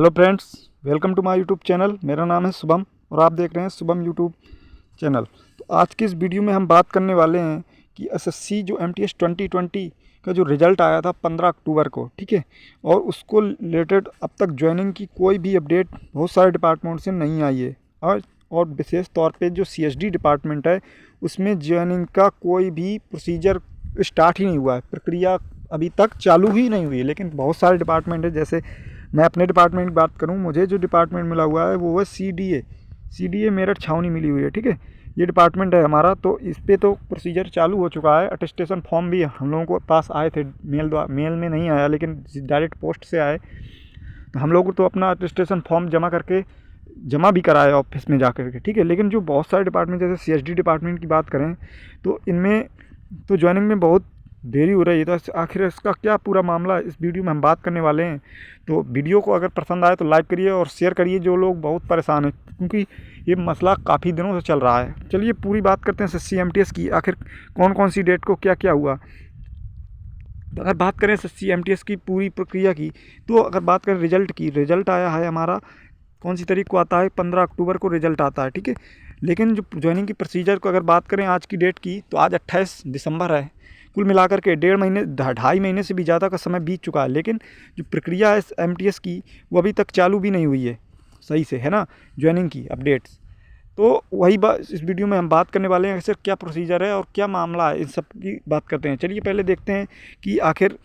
Hello friends, welcome to my YouTube channel. मेरा नाम है शुभम और आप देख रहे हैं शुभम यूट्यूब चैनल। तो आज की इस वीडियो में हम बात करने वाले हैं कि एसएससी जो एमटीएस 2020 का जो रिज़ल्ट आया था 15 अक्टूबर को, ठीक है, और उसको रिलेटेड अब तक ज्वाइनिंग की कोई भी अपडेट बहुत सारे डिपार्टमेंट से नहीं आई है। और विशेष तौर पे जो सीएसडी डिपार्टमेंट है उसमें ज्वाइनिंग का कोई भी प्रोसीजर स्टार्ट ही नहीं हुआ है, प्रक्रिया अभी तक चालू ही नहीं हुई है। लेकिन बहुत सारे डिपार्टमेंट है, जैसे मैं अपने डिपार्टमेंट की बात करूं, मुझे जो डिपार्टमेंट मिला हुआ है वो है सीडीए मेरठ छावनी मिली हुई है, ठीक है। ये डिपार्टमेंट है हमारा, तो इस पर तो प्रोसीजर चालू हो चुका है। अटेस्टेशन फॉर्म भी हम लोगों को पास आए थे, मेल में नहीं आया लेकिन डायरेक्ट पोस्ट से आए। तो हम लोग तो अपना अटेस्टेशन फॉर्म जमा भी कराए ऑफिस में जाकर के, ठीक है। लेकिन जो बहुत सारे डिपार्टमेंट जैसे सीएसडी डिपार्टमेंट की बात करें तो इनमें तो ज्वाइनिंग में बहुत देरी हो रही है। तो आखिर इसका क्या पूरा मामला इस वीडियो में हम बात करने वाले हैं। तो वीडियो को अगर पसंद आए तो लाइक करिए और शेयर करिए, जो लोग बहुत परेशान हैं, क्योंकि ये मसला काफ़ी दिनों से चल रहा है। चलिए पूरी बात करते हैं एसएससी एमटीएस की, आखिर कौन कौन सी डेट को क्या क्या हुआ। तो अगर बात करें एसएससी एमटीएस की पूरी प्रक्रिया की, तो अगर बात करें रिजल्ट की, रिजल्ट आया है हमारा कौन सी तारीख को आता है, 15 अक्टूबर को रिजल्ट आता है, ठीक है। लेकिन जो ज्वाइनिंग की प्रोसीजर को अगर बात करें आज की डेट की, तो आज 28 दिसंबर है। कुल मिलाकर के 2.5 महीने से भी ज़्यादा का समय बीत चुका है। लेकिन जो प्रक्रिया है एमटीएस की वो अभी तक चालू भी नहीं हुई है सही से, है ना, ज्वाइनिंग की अपडेट्स। तो वही बात इस वीडियो में हम बात करने वाले हैं, सर क्या प्रोसीजर है और क्या मामला है, इन सब की बात करते हैं। चलिए पहले देखते हैं कि आखिर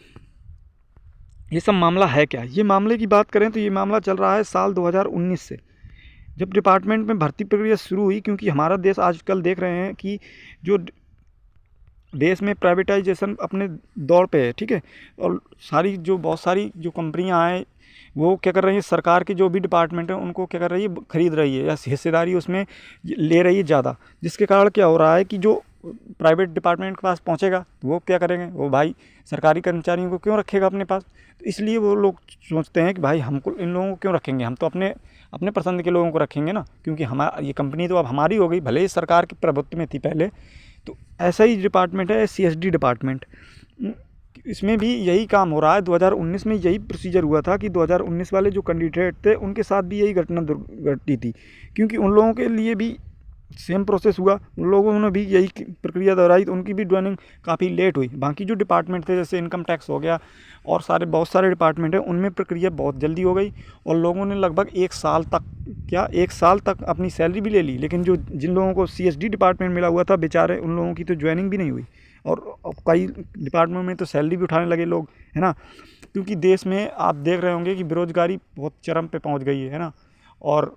ये सब मामला है क्या। ये मामले की बात करें तो ये मामला चल रहा है साल 2019 से, जब डिपार्टमेंट में भर्ती प्रक्रिया शुरू हुई। क्योंकि हमारा देश आजकल देख रहे हैं कि जो देश में प्राइवेटाइजेशन अपने दौर पे है, ठीक है। और बहुत सारी जो कंपनियां हैं वो क्या कर रही है, सरकार के जो भी डिपार्टमेंट है उनको क्या कर रही है, खरीद रही है या हिस्सेदारी उसमें ले रही है ज़्यादा। जिसके कारण क्या हो रहा है कि जो प्राइवेट डिपार्टमेंट के पास पहुंचेगा तो वो क्या करेंगे, वो भाई सरकारी कर्मचारियों को क्यों रखेगा अपने पास। तो इसलिए वो लोग सोचते हैं कि भाई हमको इन लोगों को क्यों रखेंगे, हम तो अपने अपने पसंद के लोगों को रखेंगे ना, क्योंकि हमारा ये कंपनी तो अब हमारी हो गई, भले ही सरकार के प्रभुत्व में थी पहले। तो ऐसा ही डिपार्टमेंट है सीएसडी डिपार्टमेंट, इसमें भी यही काम हो रहा है। 2019 में यही प्रोसीजर हुआ था कि 2019 वाले जो कैंडिडेट थे उनके साथ भी यही घटना घटी थी, क्योंकि उन लोगों के लिए भी सेम प्रोसेस हुआ, उन लोगों ने भी यही प्रक्रिया दोहराई, तो उनकी भी ज्वाइनिंग काफ़ी लेट हुई। बाकी जो डिपार्टमेंट थे जैसे इनकम टैक्स हो गया और बहुत सारे डिपार्टमेंट हैं, उनमें प्रक्रिया बहुत जल्दी हो गई और लोगों ने लगभग 1 साल तक अपनी सैलरी भी ले ली। लेकिन जिन लोगों को सीएसडी डिपार्टमेंट मिला हुआ था बेचारे, उन लोगों की तो ज्वाइनिंग भी नहीं हुई। और कई डिपार्टमेंट में तो सैलरी भी उठाने लगे लोग, है ना। क्योंकि देश में आप देख रहे होंगे कि बेरोज़गारी बहुत चरम पे पहुंच गई है ना। और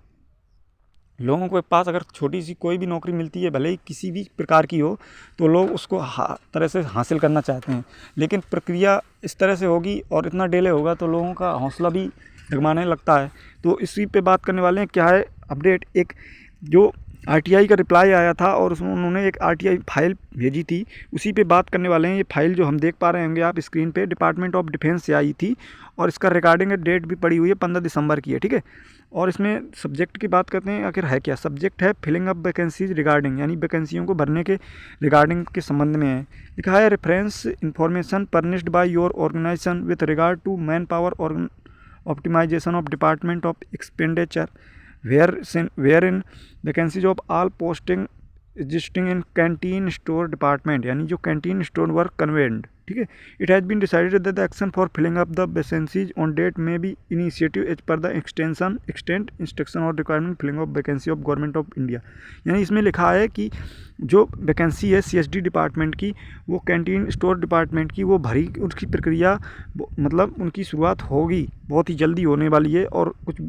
लोगों के पास अगर छोटी सी कोई भी नौकरी मिलती है, भले ही किसी भी प्रकार की हो, तो लोग उसको तरह से हासिल करना चाहते हैं। लेकिन प्रक्रिया इस तरह से होगी और इतना डिले होगा तो लोगों का हौसला भी डगमगाने लगता है। तो इसी पे बात करने वाले हैं, क्या है अपडेट। एक जो आरटीआई का रिप्लाई आया था और उसमें उन्होंने एक आरटीआई फाइल भेजी थी, उसी पे बात करने वाले हैं। ये फाइल जो हम देख पा रहे होंगे आप स्क्रीन पे, डिपार्टमेंट ऑफ डिफेंस से आई थी और इसका रिकॉर्डिंग डेट भी पड़ी हुई है, 15 दिसंबर की है, ठीक है। और इसमें सब्जेक्ट की बात करते हैं, आखिर है क्या। सब्जेक्ट है फिलिंग अप वैकेंसीज रिगार्डिंग, यानी वैकेंसियों को भरने के रिगार्डिंग के संबंध में है। लिखा है reference information furnished by your organisation with regard to manpower और optimisation of department of expenditure wherein vacancies of all posting existing in canteen store department, यानी जो कैंटीन स्टोर वर्क कन्वेंट, ठीक है। It has been decided that the action for filling up the vacancies on date may be initiative as per the extent instruction और requirement filling of vacancy of government of India. यानी इसमें लिखा है कि जो vacancy है CSD department की, वो कैंटीन स्टोर डिपार्टमेंट की, वो भरी उसकी प्रक्रिया मतलब उनकी शुरुआत होगी, बहुत ही जल्दी होने वाली है। और कुछ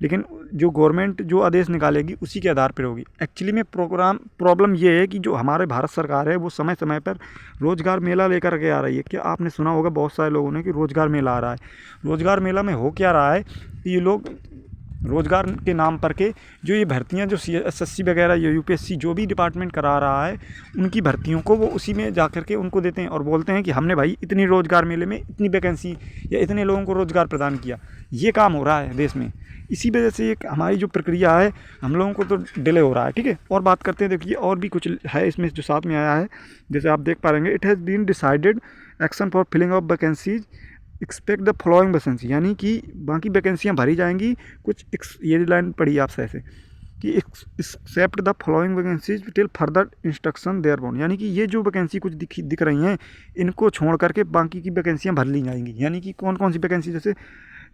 लेकिन जो गवर्नमेंट जो आदेश निकालेगी उसी के आधार पर होगी। एक्चुअली में प्रॉब्लम ये है कि जो हमारे भारत सरकार है वो समय समय पर रोज़गार मेला लेकर के आ रही है। क्या आपने सुना होगा बहुत सारे लोगों ने कि रोज़गार मेला आ रहा है। रोज़गार मेला में हो क्या रहा है कि ये लोग रोज़गार के नाम पर के जो ये भर्तियां जो एसएससी वगैरह या यूपीएससी जो भी डिपार्टमेंट करा रहा है, उनकी भर्तियों को वो उसी में जा कर के उनको देते हैं और बोलते हैं कि हमने भाई इतनी रोज़गार मेले में इतनी वैकेंसी या इतने लोगों को रोज़गार प्रदान किया। ये काम हो रहा है देश में। इसी वजह से एक हमारी जो प्रक्रिया है हम लोगों को तो डिले हो रहा है, ठीक है। और बात करते हैं, देखिए और भी कुछ है इसमें जो साथ में आया है, जैसे आप देख पा रहे हैं, it has been decided action for filling of vacancies expect the following vacancy, यानी कि बाकी वैकेंसियाँ भरी जाएंगी कुछ। ये लाइन पढ़ी आपसे ऐसे कि except the following vacancies till further instruction there bone, यानी कि ये जो वैकेंसी कुछ दिख रही हैं इनको छोड़ करके बाकी की वैकेंसियाँ भर ली जाएंगी। यानी कि कौन कौन सी वैकेंसी, जैसे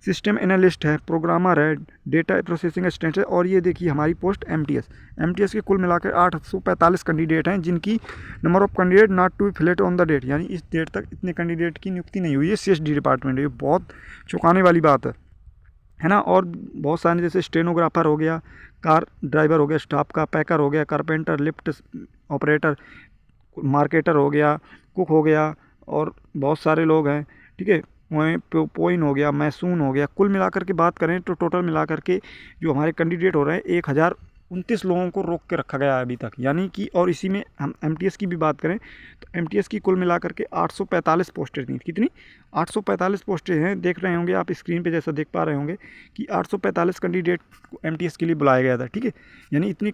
सिस्टम एनालिस्ट है, प्रोग्रामर है, डेटा प्रोसेसिंग असिस्टेंट है, और ये देखिए हमारी पोस्ट एमटीएस के कुल मिलाकर 845 कैंडिडेट हैं, जिनकी number of candidate not to be filled on the date, यानी इस डेट तक इतने कैंडिडेट की नियुक्ति नहीं हुई है सीएसडी डिपार्टमेंट। ये बहुत चौंकाने वाली बात है ना। और बहुत सारे जैसे स्टेनोग्राफर हो गया, कार ड्राइवर हो गया, स्टाफ का पैकर हो गया, कारपेंटर, लिफ्ट ऑपरेटर, मार्केटर हो गया, कुक हो गया, और बहुत सारे लोग हैं, ठीक है। वहीं पोइन हो गया, मैसून हो गया। कुल मिलाकर के बात करें तो टोटल मिलाकर के जो हमारे कैंडिडेट हो रहे हैं 1029 लोगों को रोक के रखा गया है अभी तक, यानी कि। और इसी में हम एमटीएस की भी बात करें तो एमटीएस की कुल मिलाकर के 845 पोस्टें थी। कितनी? 845 पोस्टें हैं। देख रहे होंगे आप स्क्रीन पे, जैसा देख पा रहे होंगे कि 845 कैंडिडेट एमटीएस के लिए बुलाया गया था, ठीक है। यानी इतनी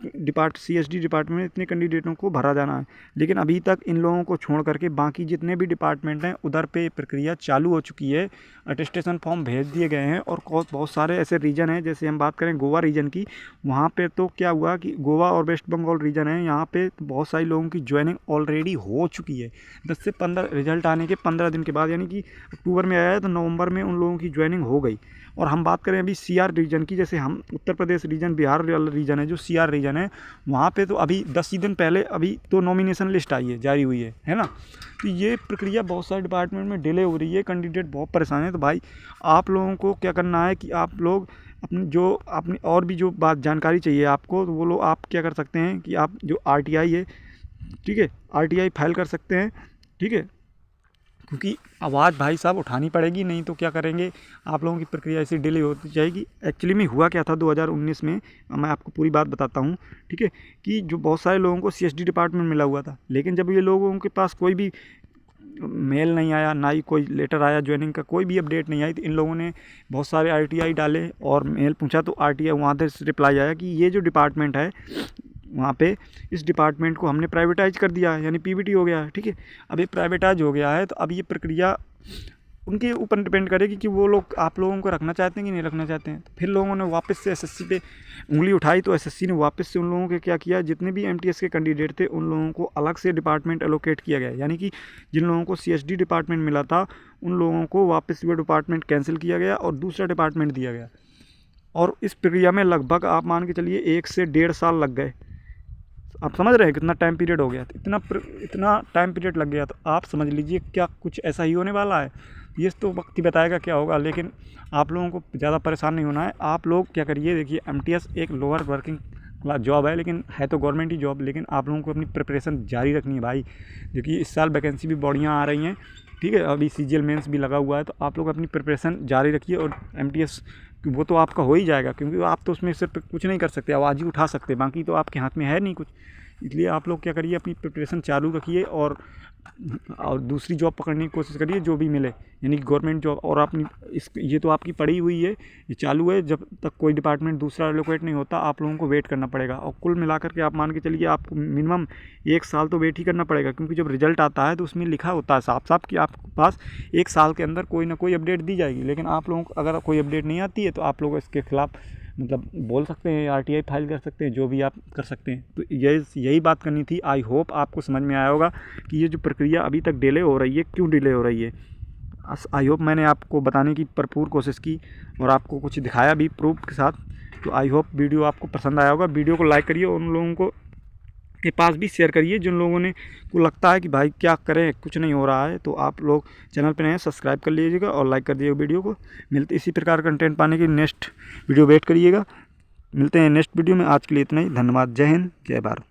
सीएसडी डिपार्टमेंट में इतने कैंडिडेटों को भरा जाना है। लेकिन अभी तक इन लोगों को छोड़ करके बाकी जितने भी डिपार्टमेंट हैं उधर पे प्रक्रिया चालू हो चुकी है, अटेस्टेशन फॉर्म भेज दिए गए हैं। और बहुत सारे ऐसे रीजन हैं, जैसे हम बात करें गोवा रीजन की, वहाँ पे तो क्या हुआ कि गोवा और वेस्ट बंगाल रीजन है, यहाँ पे बहुत सारे लोगों की ज्वाइनिंग ऑलरेडी हो चुकी है। 10 से 15 रिजल्ट आने के 15 दिन के बाद, यानी कि अक्टूबर में आया है तो नवंबर में उन लोगों की ज्वाइनिंग हो गई। और हम बात करें अभी सीआर रीजन की, जैसे हम उत्तर प्रदेश रीजन, बिहार रीजन है, जो सीआर रीजन है, वहाँ पे तो अभी 10 ही दिन पहले अभी तो नॉमिनेशन लिस्ट आई है, जारी हुई है ना। तो ये प्रक्रिया बहुत सारे डिपार्टमेंट में डिले हो रही है, कैंडिडेट बहुत परेशान है। तो भाई आप लोगों को क्या करना है कि आप लोग अपनी और भी जो बात जानकारी चाहिए आपको, तो वो लोग आप क्या कर सकते हैं कि आप जो आरटीआई है, ठीक है, आरटीआई फाइल कर सकते हैं, ठीक है। क्योंकि आवाज़ भाई साहब उठानी पड़ेगी, नहीं तो क्या करेंगे, आप लोगों की प्रक्रिया ऐसी डिले होती जाएगी। एक्चुअली में हुआ क्या था 2019 में, मैं आपको पूरी बात बताता हूँ, ठीक है, कि जो बहुत सारे लोगों को सीएसडी डिपार्टमेंट मिला हुआ था, लेकिन जब ये लोगों के पास कोई भी मेल नहीं आया, ना ही कोई लेटर आया, ज्वाइनिंग का कोई भी अपडेट नहीं आई, तो इन लोगों ने बहुत सारे आरटीआई डाले और मेल पूछा, तो आरटीआई वहाँ से रिप्लाई आया कि ये जो डिपार्टमेंट है वहाँ पे, इस डिपार्टमेंट को हमने प्राइवेटाइज कर दिया है, यानी पीवीटी हो गया है, ठीक है। अब ये प्राइवेटाइज हो गया है, तो अब ये प्रक्रिया उनके ऊपर डिपेंड करेगी कि वो लोग आप लोगों को रखना चाहते हैं कि नहीं रखना चाहते हैं। तो फिर लोगों ने वापस से एसएससी पे उंगली उठाई, तो एसएससी ने वापस से उन लोगों के क्या किया, जितने भी एमटीएस के कैंडिडेट थे उन लोगों को अलग से डिपार्टमेंट एलोकेट किया गया, यानी कि जिन लोगों को सीएसडी डिपार्टमेंट मिला था उन लोगों को वापस वो डिपार्टमेंट कैंसिल किया गया और दूसरा डिपार्टमेंट दिया गया। और इस प्रक्रिया में लगभग आप मान के चलिए 1 से 1.5 साल लग गए। आप समझ रहे हैं कितना टाइम पीरियड हो गया, इतना टाइम पीरियड लग गया। तो आप समझ लीजिए क्या कुछ ऐसा ही होने वाला है। ये तो वक्त ही बताएगा क्या होगा, लेकिन आप लोगों को ज़्यादा परेशान नहीं होना है। आप लोग क्या करिए, देखिए एमटीएस एक लोअर वर्किंग क्लास जॉब है, लेकिन है तो गवर्नमेंट ही जॉब, लेकिन आप लोगों को अपनी प्रिपरेशन जारी रखनी है भाई। देखिए इस साल वैकेंसी भी बढ़िया आ रही हैं, ठीक है, अभी सीजीएल मेंस भी लगा हुआ है, तो आप लोग अपनी प्रिपरेशन जारी रखिए। और एमटीएस वो तो आपका हो ही जाएगा, क्योंकि आप तो उसमें सिर्फ कुछ नहीं कर सकते, आवाज़ ही उठा सकते, बाकी तो आपके हाथ में है नहीं कुछ। इसलिए आप लोग क्या करिए, अपनी प्रिपरेशन चालू रखिए और दूसरी जॉब पकड़ने की कोशिश करिए जो भी मिले, यानी गवर्नमेंट जॉब। और अपनी ये तो आपकी पड़ी हुई है, ये चालू है, जब तक कोई डिपार्टमेंट दूसरा एलोकेट नहीं होता आप लोगों को वेट करना पड़ेगा। और कुल मिलाकर के आप मान के चलिए आपको मिनिमम 1 साल तो वेट ही करना पड़ेगा, क्योंकि जब रिजल्ट आता है तो उसमें लिखा होता है साफ साफ कि आपके पास 1 साल के अंदर कोई ना कोई अपडेट दी जाएगी। लेकिन आप लोगों को अगर कोई अपडेट नहीं आती है तो आप लोग इसके खिलाफ मतलब बोल सकते हैं, आरटीआई फाइल कर सकते हैं, जो भी आप कर सकते हैं। तो यही बात करनी थी। आई होप आपको समझ में आया होगा कि ये जो प्रक्रिया अभी तक डिले हो रही है, क्यों डिले हो रही है। आई होप मैंने आपको बताने की भरपूर कोशिश की और आपको कुछ दिखाया भी प्रूफ के साथ। तो आई होप वीडियो आपको पसंद आया होगा। वीडियो को लाइक करिए, उन लोगों को के पास भी शेयर करिए जिन लोगों ने को लगता है कि भाई क्या करें, कुछ नहीं हो रहा है। तो आप लोग चैनल पर नए सब्सक्राइब कर लीजिएगा और लाइक कर दीजिएगा वीडियो को। मिलते इसी प्रकार कंटेंट पाने की नेक्स्ट वीडियो वेट करिएगा। मिलते हैं नेक्स्ट वीडियो में। आज के लिए इतना ही, धन्यवाद। जय हिंद, जय भारत।